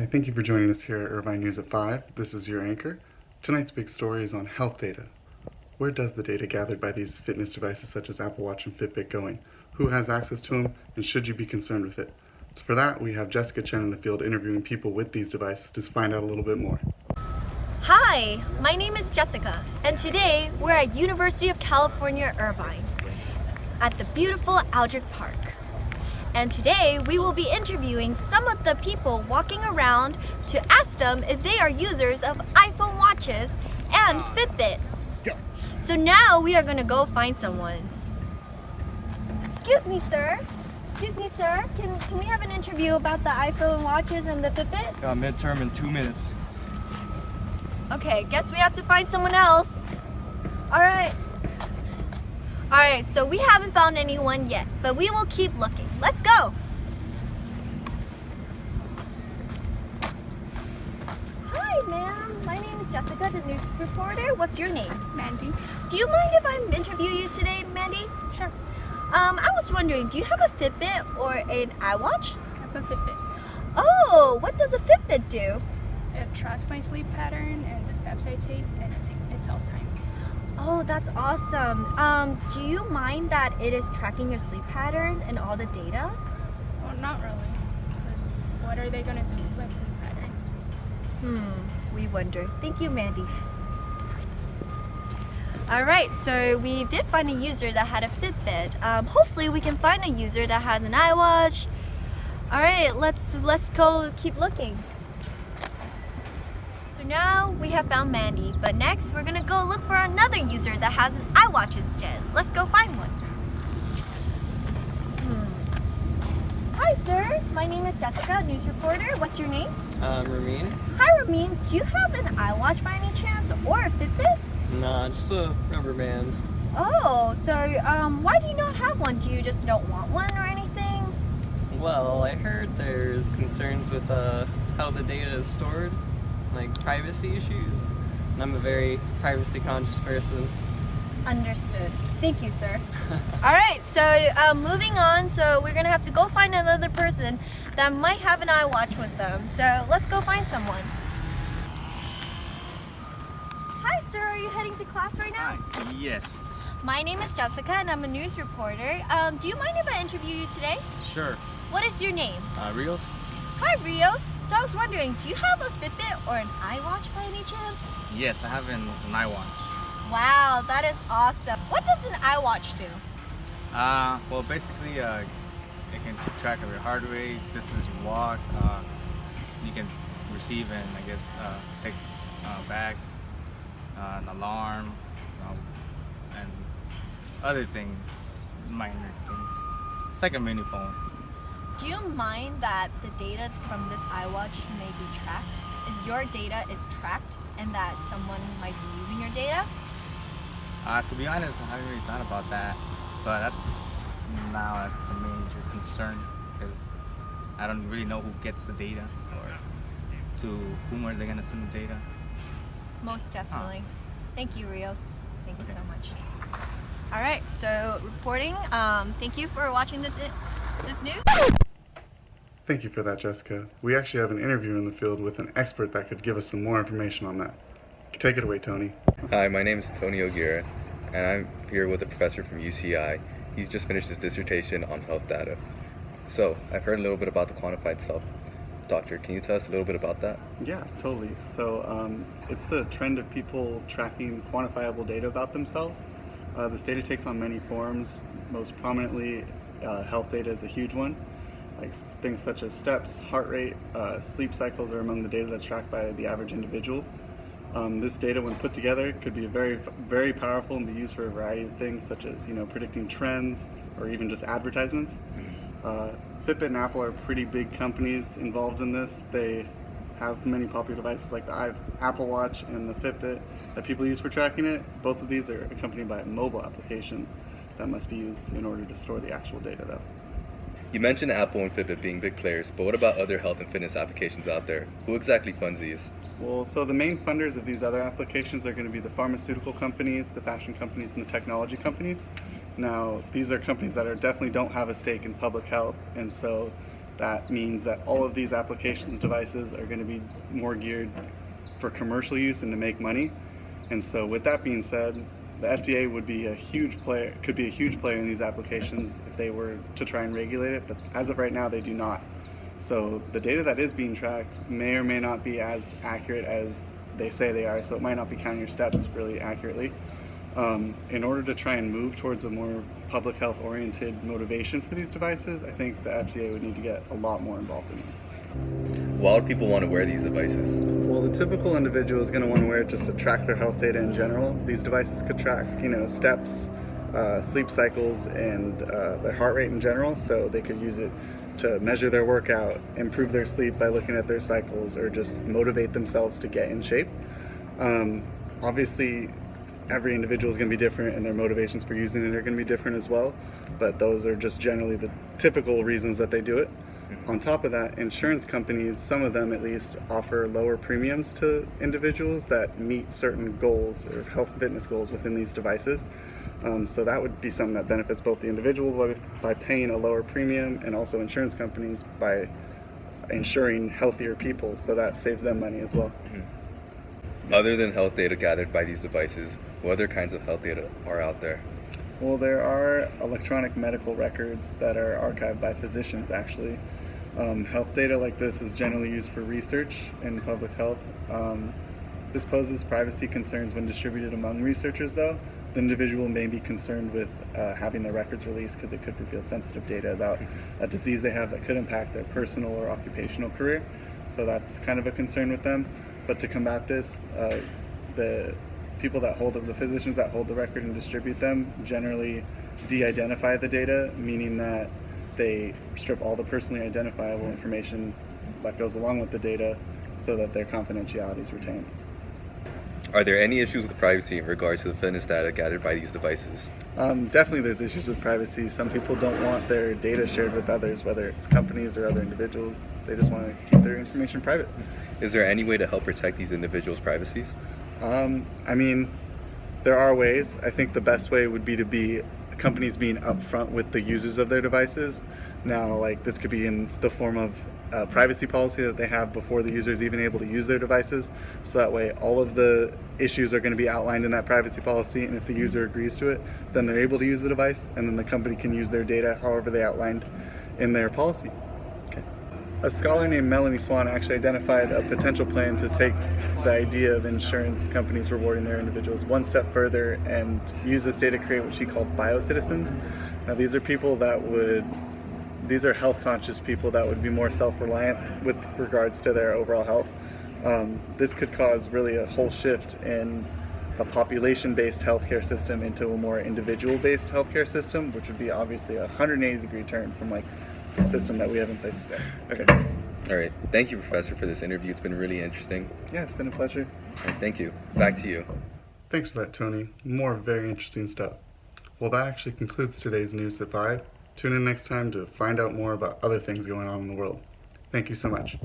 thank you for joining us here at Irvine News at 5. This is your anchor. Tonight's big story is on health data. Where does the data gathered by these fitness devices such as Apple Watch and Fitbit going? Who has access to them, and should you be concerned with it? So for that, we have Jessica Chen in the field interviewing people with these devices to find out a little bit more. Hi, my name is Jessica, and today we're at University of California, Irvine, at the beautiful Aldrich Park. And today we will be interviewing some of the people walking around to ask them if they are users of iPhone watches and Fitbit. So now we are going to go find someone. Excuse me, sir. Can we have an interview about the iPhone watches and the Fitbit? Midterm in 2 minutes. Okay, guess we have to find someone else. Alright, so we haven't found anyone yet, but we will keep looking. Let's go! Hi, ma'am. My name is Jessica, the news reporter. What's your name? Mandy. Do you mind if I interview you today, Mandy? Sure. I was wondering, do you have a Fitbit or an iWatch? I have a Fitbit. Oh, what does a Fitbit do? It tracks my sleep pattern and the steps I take, and it tells time. Oh, that's awesome. Do you mind that it is tracking your sleep pattern and all the data? Well, not really. Because what are they going to do with my sleep pattern? We wonder. Thank you, Mandy. Alright, so we did find a user that had a Fitbit. Hopefully we can find a user that has an iWatch. Alright, let's go keep looking. So now we have found Mandy, but next we're gonna go look for another user that has an iWatch instead. Let's go find one. Hi, sir. My name is Jessica, news reporter. What's your name? Ramin? Hi, Ramin. Do you have an iWatch by any chance, or a Fitbit? Nah, just a rubber band. Oh, so why do you not have one? Do you just don't want one or anything? Well, I heard there's concerns with how the data is stored, like privacy issues. And I'm a very privacy conscious person. Understood. Thank you, sir. All right, so moving on. So we're gonna have to go find another person that might have an iWatch with them. So let's go find someone. Hi, sir. Are you heading to class right now? Hi. Yes. My name is Jessica, and I'm a news reporter. Do you mind if I interview you today? Sure. What is your name? Rios? Hi, Rios. So I was wondering, do you have a Fitbit or an iWatch by any chance? Yes, I have an iWatch. Wow, that is awesome. What does an iWatch do? Well, basically, it can keep track of your heart rate, distance you walk. You can receive and I guess takes back an alarm and other things, minor things. It's like a mini phone. Do you mind that the data from this iWatch may be tracked? And your data is tracked and that someone might be using your data? To be honest, I haven't really thought about that, but now that's a major concern because I don't really know who gets the data or to whom are they going to send the data. Most definitely. Thank you, Rios. Thank you so much. All right, so reporting. Thank you for watching this news. Thank you for that, Jessica. We actually have an interview in the field with an expert that could give us some more information on that. Take it away, Tony. Hi, my name is Tony Ogira, and I'm here with a professor from UCI. He's just finished his dissertation on health data. So, I've heard a little bit about the quantified self. Doctor, can you tell us a little bit about that? Yeah, totally. So it's the trend of people tracking quantifiable data about themselves. This data takes on many forms. Most prominently, health data is a huge one. Like things such as steps, heart rate, sleep cycles are among the data that's tracked by the average individual. This data, when put together, could be very, very powerful and be used for a variety of things, such as predicting trends or even just advertisements. Fitbit and Apple are pretty big companies involved in this. They have many popular devices like the Apple Watch and the Fitbit that people use for tracking it. Both of these are accompanied by a mobile application that must be used in order to store the actual data, though. You mentioned Apple and Fitbit being big players, but what about other health and fitness applications out there? Who exactly funds these? Well, so the main funders of these other applications are going to be the pharmaceutical companies, the fashion companies, and the technology companies. Now, these are companies that definitely don't have a stake in public health, and so that means that all of these applications devices are going to be more geared for commercial use and to make money. And so with that being said, the FDA would be a huge player, could be a huge player in these applications if they were to try and regulate it, but as of right now they do not. So the data that is being tracked may or may not be as accurate as they say they are, so it might not be counting your steps really accurately. In order to try and move towards a more public health oriented motivation for these devices, I think the FDA would need to get a lot more involved in it. Why would people want to wear these devices? Well, the typical individual is going to want to wear it just to track their health data in general. These devices could track, steps, sleep cycles, and their heart rate in general, so they could use it to measure their workout, improve their sleep by looking at their cycles, or just motivate themselves to get in shape. Obviously, every individual is going to be different, and their motivations for using it are going to be different as well, but those are just generally the typical reasons that they do it. On top of that, insurance companies, some of them at least, offer lower premiums to individuals that meet certain goals or health and fitness goals within these devices. So that would be something that benefits both the individual by paying a lower premium, and also insurance companies by insuring healthier people, so that saves them money as well. Other than health data gathered by these devices, what other kinds of health data are out there? Well, there are electronic medical records that are archived by physicians, actually. Health data like this is generally used for research in public health. This poses privacy concerns when distributed among researchers, though. The individual may be concerned with having their records released because it could reveal sensitive data about a disease they have that could impact their personal or occupational career. So that's kind of a concern with them. But to combat this, the physicians that hold the record and distribute them generally de-identify the data, meaning that they strip all the personally identifiable information that goes along with the data so that their confidentiality is retained. Are there any issues with privacy in regards to the fitness data gathered by these devices? Definitely there's issues with privacy. Some people don't want their data shared with others, whether it's companies or other individuals. They just want to keep their information private. Is there any way to help protect these individuals' privacies? There are ways. I think the best way would be to be companies being upfront with the users of their devices. Now, this could be in the form of a privacy policy that they have before the user is even able to use their devices. So that way all of the issues are going to be outlined in that privacy policy, and if the user agrees to it, then they're able to use the device, and then the company can use their data however they outlined in their policy. Okay. A scholar named Melanie Swan actually identified a potential plan to take the idea of insurance companies rewarding their individuals one step further and use this data to create what she called biocitizens. Now these are health conscious people that would be more self-reliant with regards to their overall health. This could cause really a whole shift in a population-based healthcare system into a more individual-based healthcare system, which would be obviously a 180-degree turn from the system that we have in place today. Okay. All right. Thank you, Professor, for this interview. It's been really interesting. Yeah, it's been a pleasure. All right, thank you. Back to you. Thanks for that, Tony. More very interesting stuff. Well, that actually concludes today's News at 5. Tune in next time to find out more about other things going on in the world. Thank you so much.